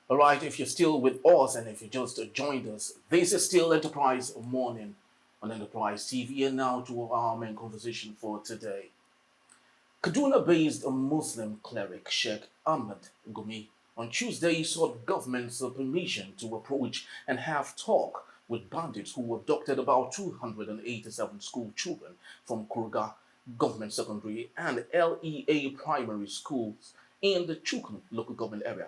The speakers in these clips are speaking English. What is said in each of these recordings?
All right, if you're still with us and if you just joined us, this is still Enterprise Morning on Enterprise TV. And now to our main conversation for today. Kaduna-based Muslim cleric Sheikh Gumi on Tuesday sought government's permission to approach and have talk with bandits who abducted about 287 school children from Kurga Government Secondary and LEA primary schools in the Chukun local government area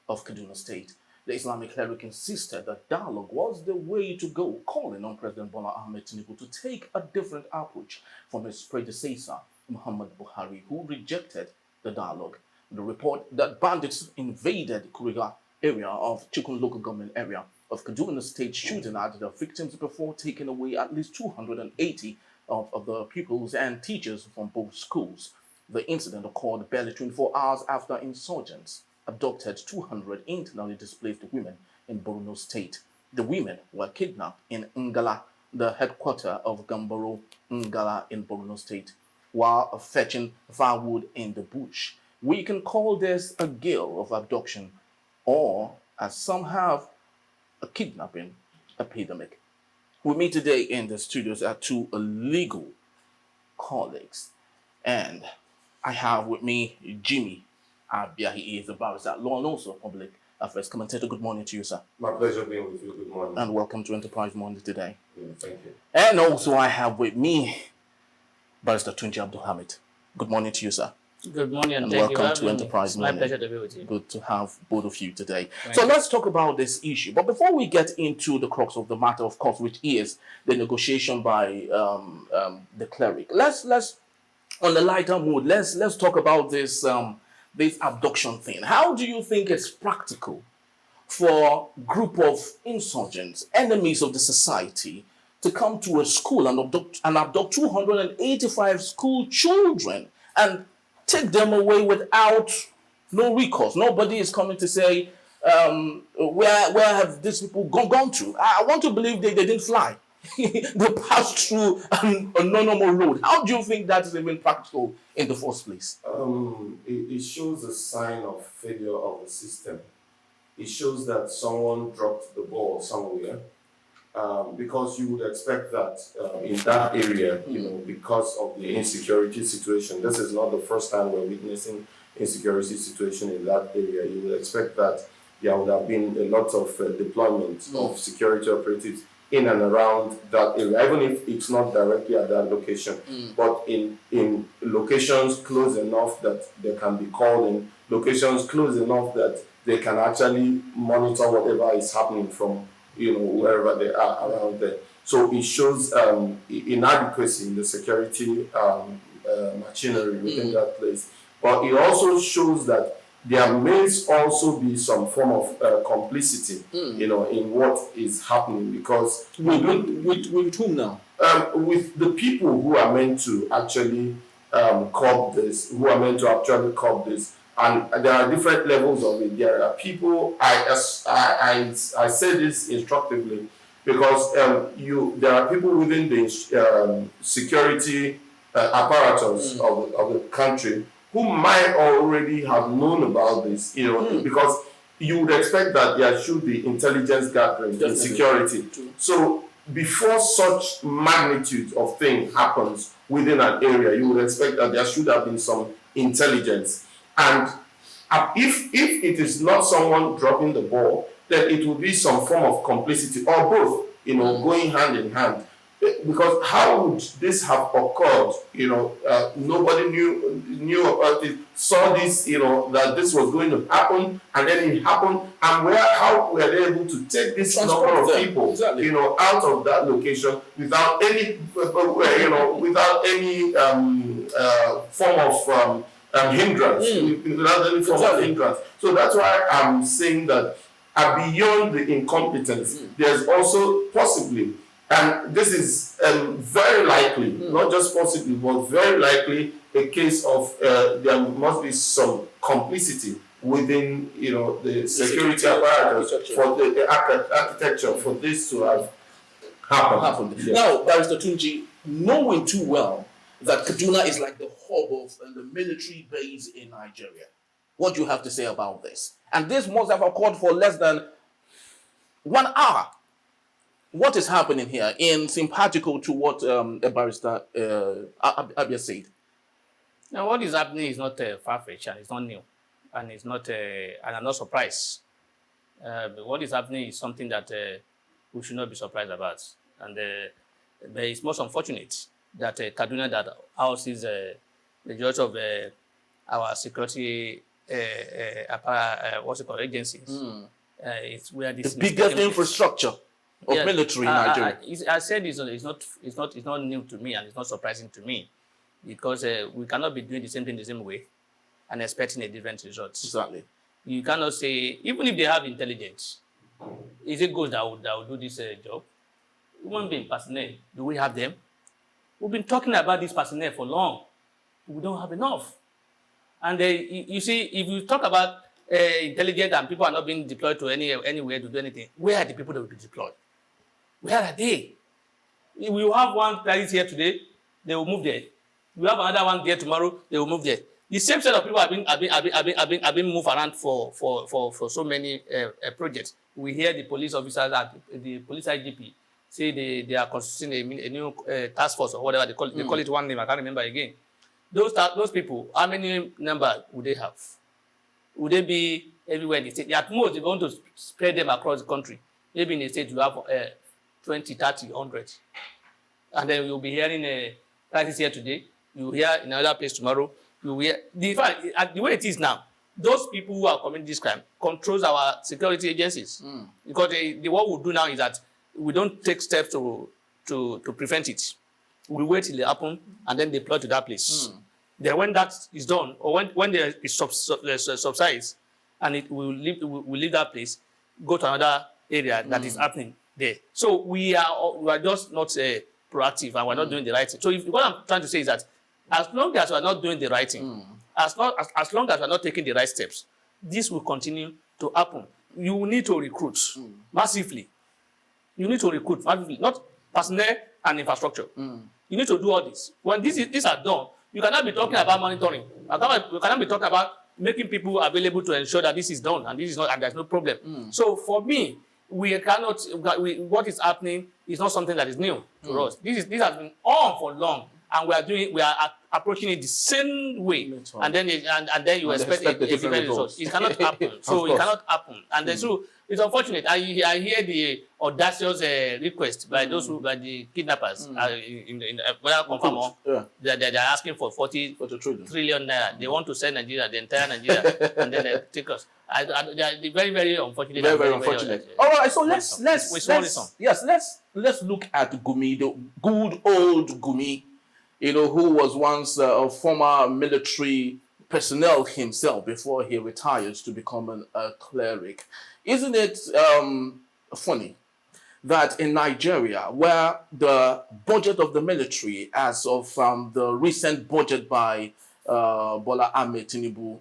of Kaduna State. The Islamic cleric insisted that dialogue was the way to go, calling on President Bola Ahmed Tinubu to take a different approach from his predecessor, Muhammad Buhari, who rejected the dialogue. The report that bandits invaded Kuriga area of Chukun local government area of Kaduna State shooting at the victims before taking away at least 280 of the pupils and teachers from both schools. The incident occurred barely 24 hours after insurgents abducted 200 internally displaced women in Borno State. The women were kidnapped in Ngala, the headquarters of Gambaro Ngala in Borno State, while fetching firewood in the bush. We can call this a gale of abduction, or, as some have, a kidnapping epidemic. With me today in the studios are two legal colleagues, and I have with me Jimmy. He is a barrister at law and also public affairs commentator. Good morning to you, sir. My pleasure being with you. Good morning. And welcome to Enterprise Monday today. Thank you. And also I have with me Barrister Tunji Abdul Hamid. Good morning to you, sir. Good morning and welcome to Enterprise Monday. Monday. My pleasure to be with you. Good to have both of you today. So let's talk about this issue. But before we get into the crux of the matter, of course, which is the negotiation by the cleric, let's on the lighter mood, let's talk about this abduction thing. How do you think it's practical for a group of insurgents, enemies of the society, to come to a school and abduct 285 school children and take them away without no recourse? Nobody is coming to say, where have these people gone to? I want to believe they didn't fly. They passed through a normal road. How do you think that is even practical in the first place? It shows a sign of failure of the system. It shows that someone dropped the ball somewhere, because you would expect that in that area, because of the insecurity situation. This is not the first time we're witnessing insecurity situation in that area. You would expect that there would have been a lot of deployment of security operatives in and around that area, even if it's not directly at that location, but in locations close enough that they can be called in, locations close enough that they can actually monitor whatever is happening from wherever they are around there. So it shows inadequacy in the security machinery within that place. But it also shows that there may also be some form of complicity, in what is happening, because with whom now? With the people who are meant to actually curb this, and there are different levels of it. There are people. I say this instructively because there are people within the security apparatus of the country who might already have known about this, because you would expect that there should be intelligence gathering in security. So before such magnitude of thing happens within an area, you would expect that there should have been some intelligence. And if it is not someone dropping the ball, then it will be some form of complicity or both, going hand in hand. Because how would this have occurred? Nobody knew about it, saw this, that this was going to happen, and then it happened. And how were they able to take this number of people, out of that location without any, without any form of hindrance, without any form of hindrance? So that's why I'm saying that beyond the incompetence, there's also possibly. And this is very likely, not just possibly, but very likely a case of there must be some complicity within, the security apparatus for the architecture for this to have happened. Yes. Now, Barrister Tunji, knowing too well that Kaduna is like the hub of the military base in Nigeria, What do you have to say about this? And this must have occurred for less than 1 hour. What is happening here in simpatico to what a barrister Abia said? Now, what is happening is not far-fetched and it's not new. And it's not, and I'm not surprised. But what is happening is something that we should not be surprised about. And but it's most unfortunate that Kaduna, that houses the majority of our security, what's it called, agencies. It's where this the biggest infrastructure of military in Nigeria. I said it's not new to me and it's not surprising to me, because we cannot be doing the same thing the same way and expecting a different result. Exactly. You cannot say, even if they have intelligence, is it ghosts that will do this job? Human being personnel, do we have them? We've been talking about this personnel for long. We don't have enough. And you see, if you talk about intelligence and people are not being deployed to anywhere to do anything, where are the people that will be deployed? Where are they? If we have one place here today, they will move there. We have another one there tomorrow, they will move there. The same set of people have been moved around for so many projects. We hear the police officers at the police IGP say they are constituting a new task force or whatever they call it. They call it one name, I can't remember again. Those people, how many numbers would they have? Would they be everywhere in the state? At most, they're going to spread them across the country. Maybe in the state, you have 20, 30, 100. And then you'll be hearing crisis here today. You hear in another place tomorrow. You hear the way it is now. Those people who are committing this crime controls our security agencies. Because what we do now is that we don't take steps to prevent it. We wait till it happens and then deploy to that place. Then when that is done, or when there is subsides, and it will leave that place, go to another area that is happening there. So we are just not proactive, and we're not doing the right thing. So what I'm trying to say is that as long as we're not doing the right thing, as long as we're not taking the right steps, this will continue to happen. You need to recruit massively. You need to recruit massively, not personnel and infrastructure. You need to do all this. When these are done, you cannot be talking about monitoring. You cannot be talking about making people available to ensure that this is done and this is not, and there's no problem. So for me, what is happening is not something that is new to us. This has been on for long, and we are approaching it the same way. And then you expect a different result. It cannot happen. So it cannot happen. And then so it's unfortunate. I hear the audacious request by by the kidnappers whether confirm or that they're asking for 40 trillion naira. They want to send Nigeria, the entire Nigeria, and then they take us. They are very, very unfortunate. Very unfortunate. All right, so let's look at Gumi, the good old Gumi, who was once a former military personnel himself before he retires to become a cleric. Isn't it funny that in Nigeria, where the budget of the military, as of the recent budget by Bola Ahmed Tinubu,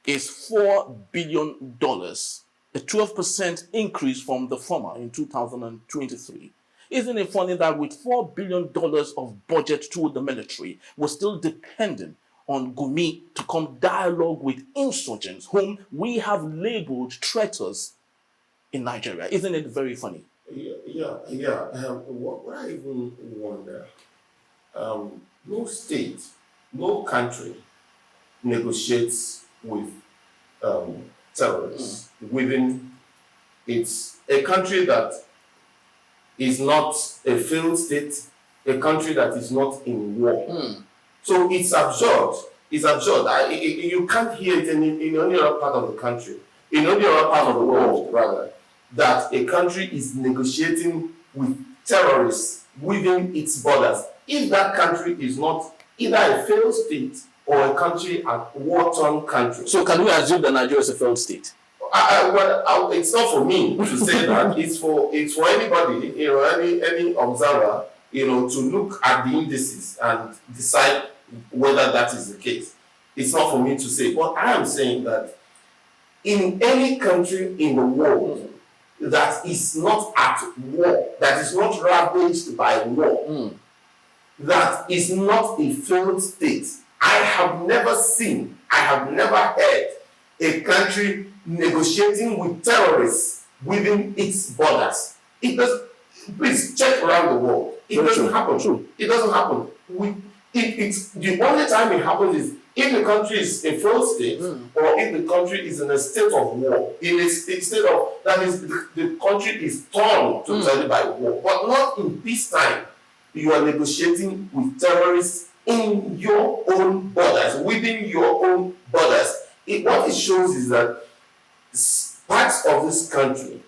is $4 billion, a 12% increase from the former in 2023. Isn't it funny that with $4 billion of budget to the military, we're still dependent on Gumi to come dialogue with insurgents whom we have labeled traitors in Nigeria? Isn't it very funny? Yeah. What I even wonder, no state, no country negotiates with terrorists within a country that is not a failed state, a country that is not in war. So it's absurd. It's absurd. You can't hear it in any other part of the country, in any other part of the world, rather, that a country is negotiating with terrorists within its borders if that country is not either a failed state or a country, a war-torn country. So can we assume that Nigeria is a failed state? It's not for me to say that. It's for anybody, any observer, to look at the indices and decide whether that is the case. It's not for me to say. But I am saying that in any country in the world that is not at war, that is not ravaged by war, that is not a failed state, I have never seen, I have never heard a country negotiating with terrorists within its borders. It does. Please check around the world. It doesn't happen. True. It doesn't happen. It's the only time it happens is if the country is a failed state, or if the country is in a state of war. In a state of, that is, the country is torn totally by war, but not in peacetime. You are negotiating with terrorists in your own borders, within your own borders. What it shows is that parts of this country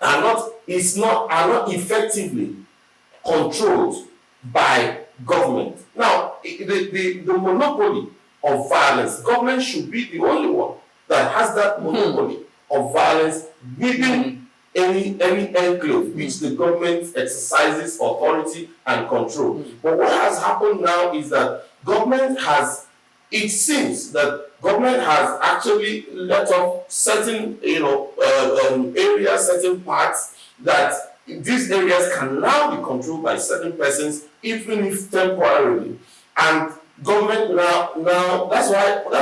are not effectively controlled by government. Now, the monopoly of violence, government should be the only one that has that monopoly of violence within any enclave which the government exercises authority and control. But what has happened now is that it seems that government has actually let off certain areas, certain parts, that these areas can now be controlled by certain persons, even if temporarily. And government now that's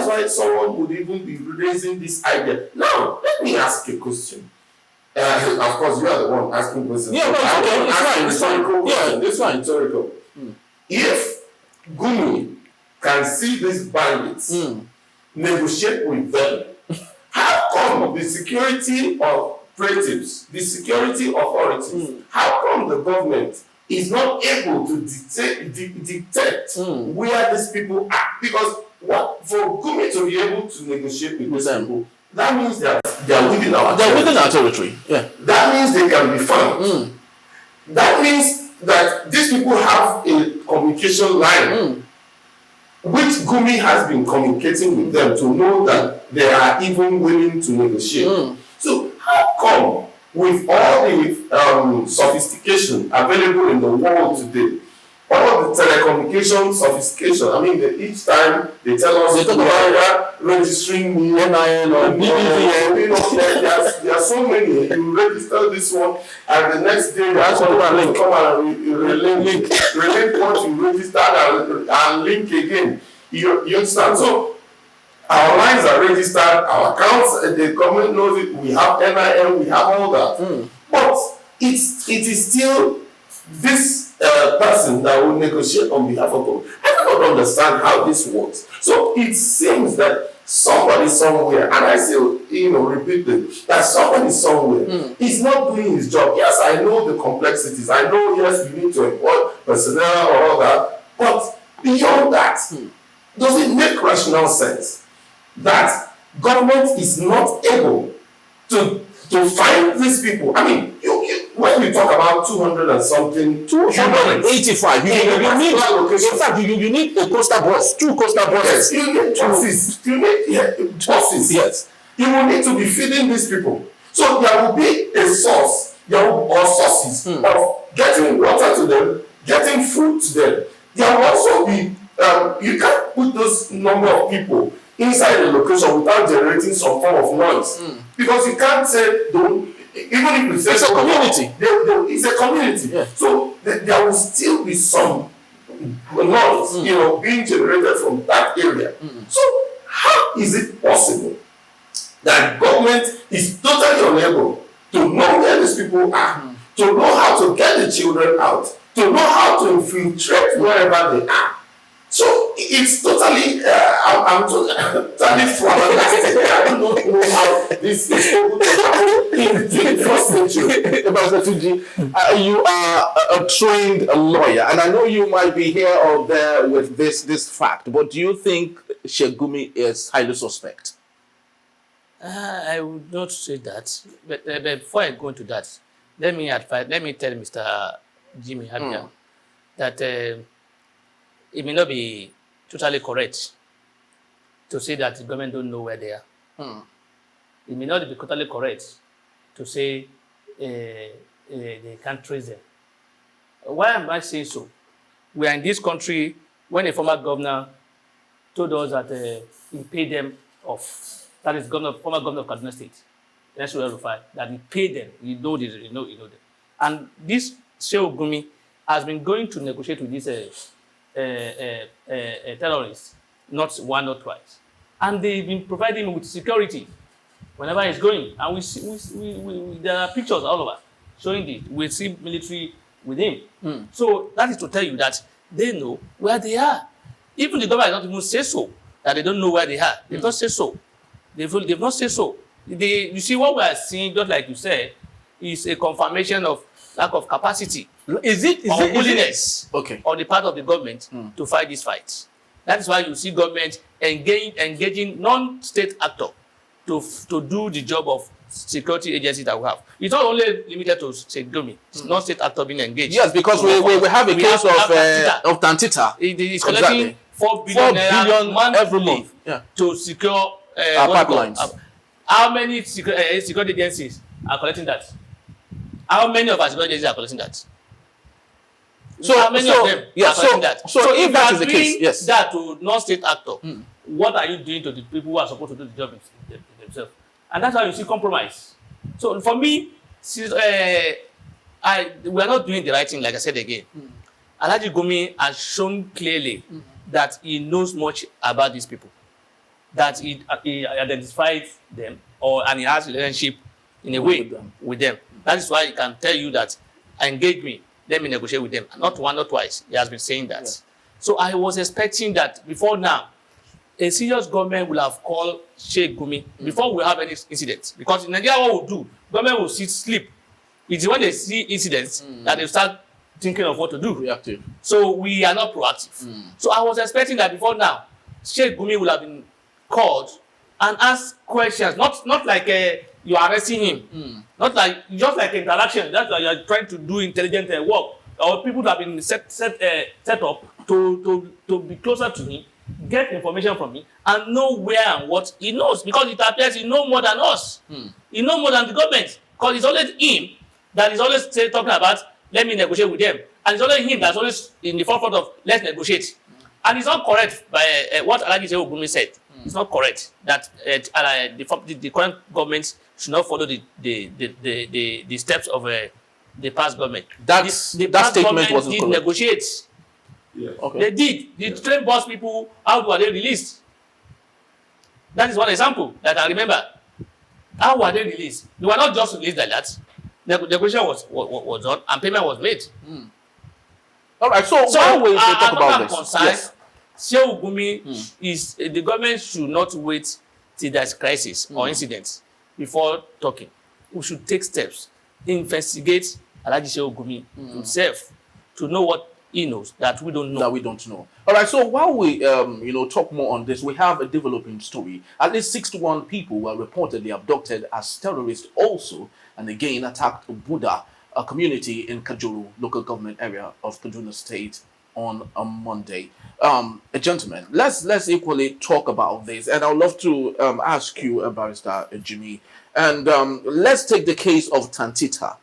why someone would even be raising this idea. Now, let me ask a question. Of course, you are the one asking questions. Yeah, but it's fine. Yeah, it's fine. Rhetorical. If Gumi can see these bandits, negotiate with them, how come the security operatives, the security authorities, how come the government is not able to detect where these people are? Because for Gumi to be able to negotiate with these people, that means they are within our territory. Within our territory. Yeah. That means they can be found. That means that these people have a communication line, which Gumi has been communicating with them to know that they are even willing to negotiate. So how come, with all the sophistication available in the world today, all the telecommunication sophistication, I mean, each time they tell us we are registering NIN or BBVN, there are so many. You register this one, and the next day you have to come and relink what you registered and link again. You understand? So our lines are registered, our accounts, the government knows it, we have NIN, we have all that. But it is still this person that will negotiate on behalf of God. I cannot understand how this works. So it seems that somebody somewhere, and I still repeat it, that somebody somewhere is not doing his job. Yes, I know the complexities. I know, yes, you need to employ personnel or all that. But beyond that, does it make rational sense that government is not able to find these people? I mean, when you talk about 200 and something, 285, you need a coastal bus, 2 coastal buses. Yes, you need buses. You need buses. Yes. You will need to be feeding these people. So there will be a source, or sources of getting water to them, getting food to them. There will also be, you can't put those number of people inside a location without generating some form of noise. Because you can't say, even if you say it's a community. It's a community. Yeah. So there will still be some noise, being generated from that area. So how is it possible that government is totally unable to know where these people are, to know how to get the children out, to know how to infiltrate wherever they are? So it's totally, I'm totally flabbergasted. I don't know how this is able to happen in the 21st century. You are a trained lawyer, and I know you might be here or there with this fact, but do you think Sheikh Gumi is highly suspect? I would not say that. But before I go into that, let me tell Mr. Jimmy Habia that it may not be totally correct to say that the government don't know where they are. It may not be totally correct to say they can't trace them. Why am I saying so? We are in this country when a former governor told us that he paid them off. That is former governor of Kaduna State, that he paid them. You know them. And this Sheikh Gumi has been going to negotiate with these terrorists, not one or twice. and they've been providing him with security whenever he's going. And there are pictures all over showing this. We see military with him. So that is to tell you that they know where they are. Even the government does not even say so, that they don't know where they are. They've not said so. They've not said so. You see, what we are seeing, just like you said, is a confirmation of lack of capacity. Is it willingness on the part of the government to fight this fight? That is why you see government engaging non-state actor to do the job of security agency that we have. It's not only limited to Sheikh Gumi. It's non-state actor being engaged. Yes, because we have a case of Tantita. It is collecting 4 billion every month to secure pipelines. How many security agencies are collecting that? How many of our security agencies are collecting that? So how many of them are collecting that? So if that is the case, yes. That to non-state actor, what are you doing to the people who are supposed to do the job themselves? And that's how you see compromise. So for me, we are not doing the right thing, like I said again. Alhaji Gumi has shown clearly that he knows much about these people, that he identified them, and he has a relationship in a way with them. That is why he can tell you that, engage me, let me negotiate with them. Not one, not twice. He has been saying that. Yeah. So I was expecting that before now, a serious government will have called Sheikh Gumi before we have any incidents. Because in Nigeria, what we'll do, government will sleep. It's when they see incidents that they start thinking of what to do. Reactive. So we are not proactive. So I was expecting that before now, Sheikh Gumi will have been called and asked questions. Not like you are arresting him. Not like just like interaction. That's why you are trying to do intelligent work. Or people that have been set up to be closer to him, get information from him, and know where and what he knows. Because it appears he knows more than us. He knows more than the government. Because it's always him that is always talking about, let me negotiate with them. And it's always him that's always in the forefront of, let's negotiate. And it's not correct by what Alhaji Sheikh Gumi said. It's not correct that the current government should not follow the steps of the past government. That statement wasn't did correct. Negotiate. Yeah. Okay. They did. The train boss people, how were they released? That is one example that I remember. How were they released? They were not just released like that. The negotiation was done and payment was made. All right. So one way to talk about this. Yes. Sheikh Gumi is the government should not wait till there's crisis or incidents before talking. We should take steps, investigate Alhaji Sheikh Gumi himself to know what he knows that we don't know. All right. So while we talk more on this, we have a developing story. At least 61 people were reportedly abducted as terrorists also, and again attacked Buddha, a community in Kajuru local government area of Kaduna State on a Monday. Gentlemen, let's equally talk about this, and I'd love to ask you, Barrister Jimmy, and let's take the case of Tantita,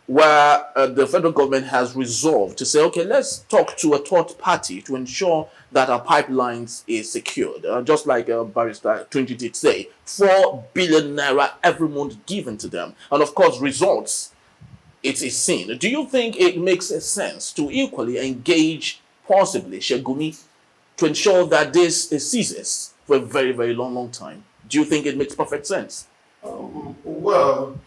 where the federal government has resolved to say, okay, let's talk to a third party to ensure that our pipelines is secured. Just like Barrister Trinity did say, 4 billion naira every month given to them, and of course results. It is seen. Do you think it makes sense to equally engage possibly Sheikh Gumi to ensure that this ceases for a very, very long time? Do you think it makes perfect sense? Certain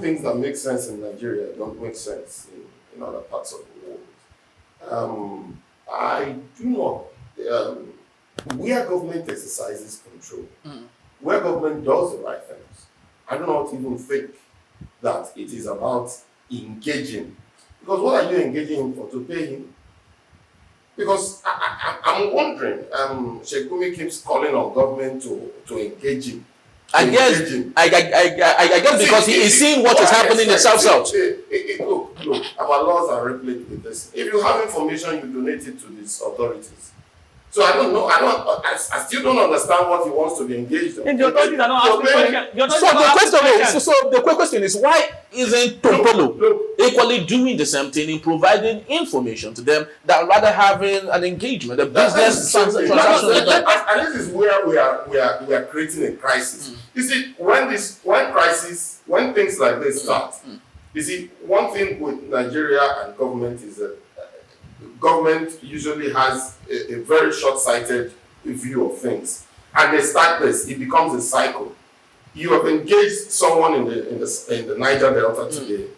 things that make sense in Nigeria don't make sense in other parts of the world. I do not. Where government exercises control, where government does the right things, I do not even think that it is about engaging. Because what are you engaging him for? To pay him? Because I'm wondering, Sheikh Gumi keeps calling on government to engage him. I guess because he is seeing what is happening in South. Look, our laws are replete with this. If you have information, you donate it to these authorities. So I don't know. I still don't understand what he wants to be engaged on. And the authorities are not asking questions. So the question is, why isn't Topolo equally doing the same thing in providing information to them that rather having an engagement, a business transaction? And this is where we are creating a crisis. You see, when things like this start, you see, one thing with Nigeria and government is that government usually has a very short-sighted view of things. and they start this, it becomes a cycle. You have engaged someone in the Niger Delta today.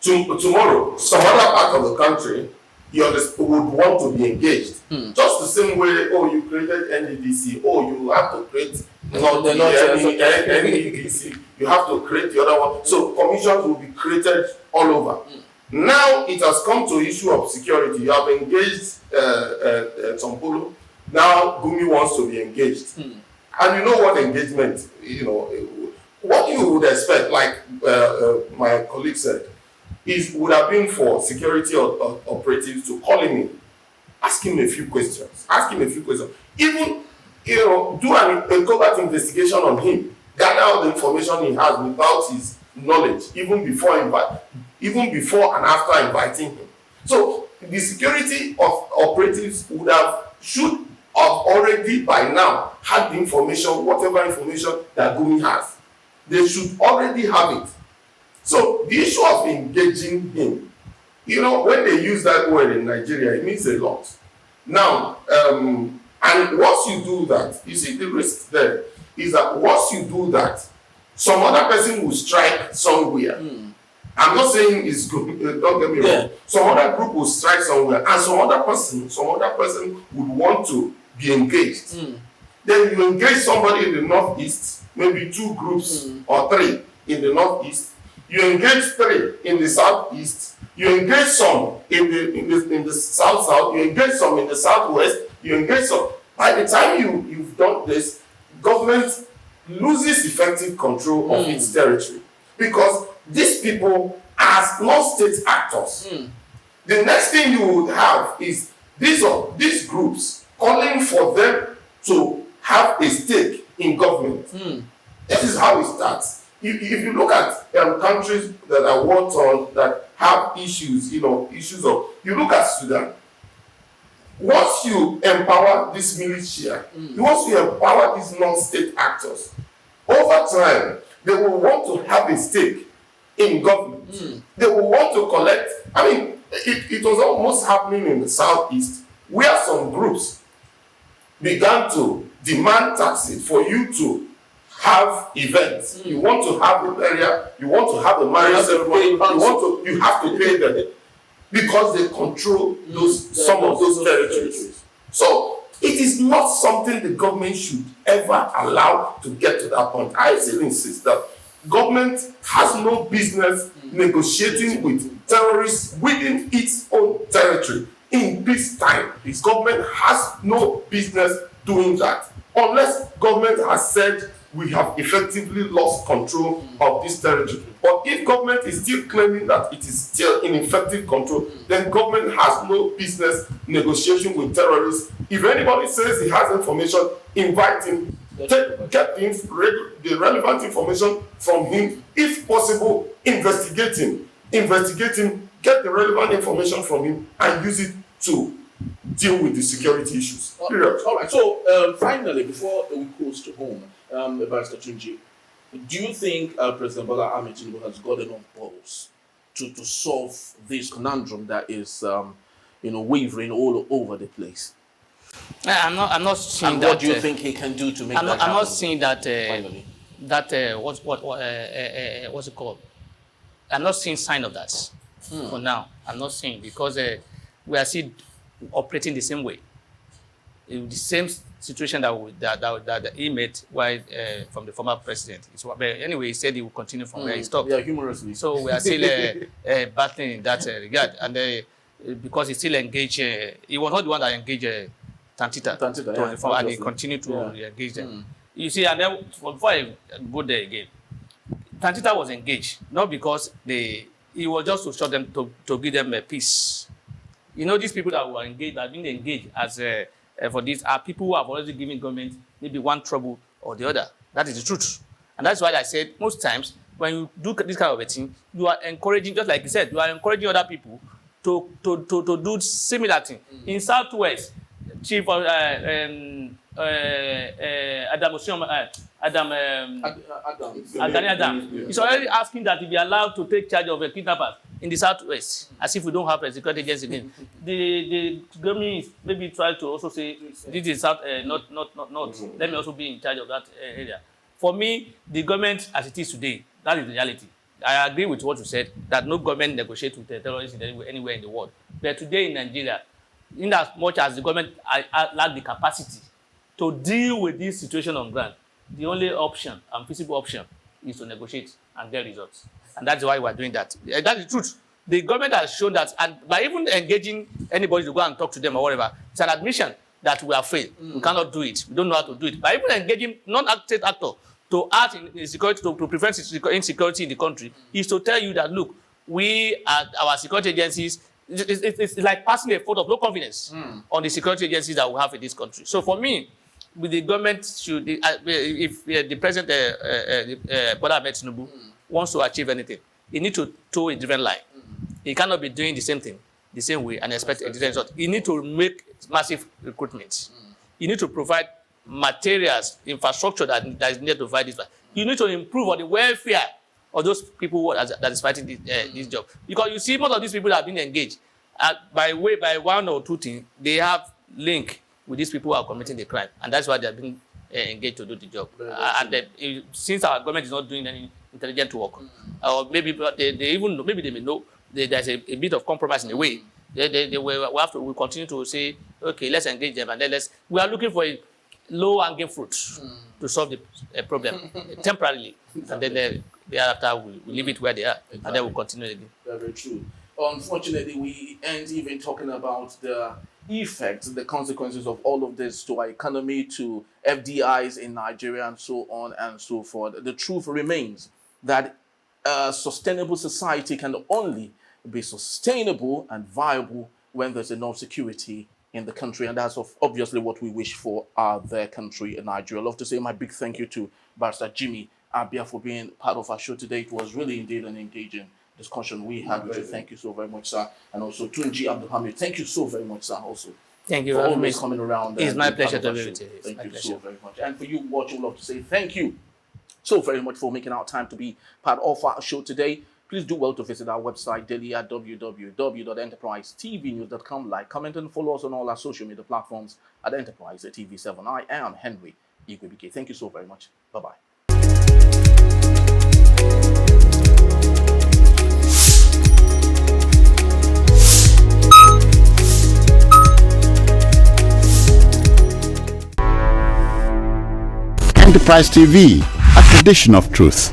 Tomorrow, some other part of the country, you would want to be engaged. Just the same way, oh, you created NDDC, oh, you have to create NEDC, you have to create the other one. So commissions will be created all over. Now it has come to issue of security. You have engaged Tompolo. Now Gumi wants to be engaged. And you know what engagement, what you would expect, like my colleague said, would have been for security operatives to call him in, ask him a few questions, even do a covert investigation on him, gather all the information he has without his knowledge, even before and after inviting him. So the security of operatives should have already by now had the information, whatever information that Gumi has. They should already have it. So the issue of engaging him, when they use that word in Nigeria, it means a lot. Now, and once you do that, you see the risk there is that once you do that, some other person will strike somewhere. I'm not saying it's good, don't get me wrong. Some other group will strike somewhere, and some other person would want to be engaged. Then you engage somebody in the northeast, maybe 2 groups or 3 in the northeast. You engage 3 in the southeast. You engage some in the south, you engage some in the southwest, you engage some. By the time you've done this, government loses effective control of its territory, because these people are not state actors. The next thing you would have is these groups calling for them to have a stake in government. This is how it starts. If you look at countries that are war-torn, that have issues, you look at Sudan. Once you empower this militia, once you empower these non-state actors, over time, they will want to have a stake in government. They will want to collect. I mean, it was almost happening in the southeast, where some groups began to demand taxes for you to have events. You want to have a area, you want to have a marriage ceremony, you have to pay them, because they control some of those territories. So it is not something the government should ever allow to get to that point. I still insist that government has no business negotiating with terrorists within its own territory in peacetime. The government has no business doing that, unless government has said we have effectively lost control of this territory. But if government is still claiming that it is still in effective control, then government has no business negotiating with terrorists. If anybody says he has information, invite him, get the relevant information from him. If possible, investigate him, get the relevant information from him, and use it to deal with the security issues. Period. All right. So finally, before we close to home, Barrister Tunji, do you think President Bola Ahmed Tinubu has got enough balls to solve this conundrum that is, wavering all over the place? I'm not seeing and that. What do you think he can do to make that happen? I'm not seeing that. Finally, what's it called? I'm not seeing sign of that for now. I'm not seeing, because we are still operating the same way. The same situation that he met while from the former president. But anyway, he said he will continue from where he stopped. Yeah, humorously. So we are still battling in that regard. And because he still engaged, he was not the one that engaged Tantita, and he continued to engage them. You see, and then before I go there again, Tantita was engaged, not because he was just to show them, to give them a peace. These people that were engaged, that have been engaged as for this, are people who have already given government maybe one trouble or the other. That is the truth. And that's why I said most times when you do this kind of a thing, you are encouraging, just like you said, you are encouraging other people to do similar thing. In Southwest, Chief Adam is already asking that if he allowed to take charge of kidnappers, in the southwest, as if we don't have a security agency again. The Gumi maybe try to also say this is south, not. Let me also be in charge of that area. For me, the government as it is today, that is the reality. I agree with what you said, that no government negotiates with the terrorists anywhere in the world. But today in Nigeria, in as much as the government lack the capacity to deal with this situation on ground, the only option and feasible option is to negotiate and get results. And that's why we're doing that. That's the truth. The government has shown that, and by even engaging anybody to go and talk to them or whatever, it's an admission that we have failed. We cannot do it. We don't know how to do it. By even engaging non-state actor to act in security, to prevent insecurity in the country, is to tell you that, look, we at our security agencies, it's like passing a vote of no confidence on the security agencies that we have in this country. So for me, with the government should, if the president, Bola Ahmed Tinubu, wants to achieve anything, he needs to toe a different line. He cannot be doing the same thing, the same way, and expect a different result. He needs to make massive recruitment. You need to provide materials, infrastructure that is needed to provide this. You need to improve on the welfare of those people that is fighting this job. Because you see, most of these people that have been engaged, by one or two things, they have link with these people who are committing the crime, and that's why they have been engaged to do the job. Since our government is not doing any intelligent work, or maybe they may know there's a bit of compromise in a way. We continue to say, okay, let's engage them, and then we are looking for a low-hanging fruit to solve the problem temporarily, and then thereafter we leave it where they are, exactly. And then we'll continue again. Very true. Unfortunately, we ain't even talking about the effects, the consequences of all of this to our economy, to FDIs in Nigeria, and so on and so forth. The truth remains that a sustainable society can only be sustainable and viable when there's enough security in the country, and that's obviously what we wish for their country in Nigeria. I'd love to say my big thank you to Barrister Jimmy Abia for being part of our show today. It was really indeed an engaging discussion we had with you. Thank you so very much, sir. And also Tunji Abdulhamid, thank you so very much, sir, also. Thank you for very always much. Coming around. It's my pleasure to be with you. Thank you so very much. And for you watching, I'd love to say thank you so very much for making our time to be part of our show today. Please do well to visit our website daily at www.enterprisetvnews.com. Like, comment, and follow us on all our social media platforms at Enterprise TV7. I am Henry Igwebike. Thank you so very much. Bye-bye. Enterprise TV, a tradition of truth.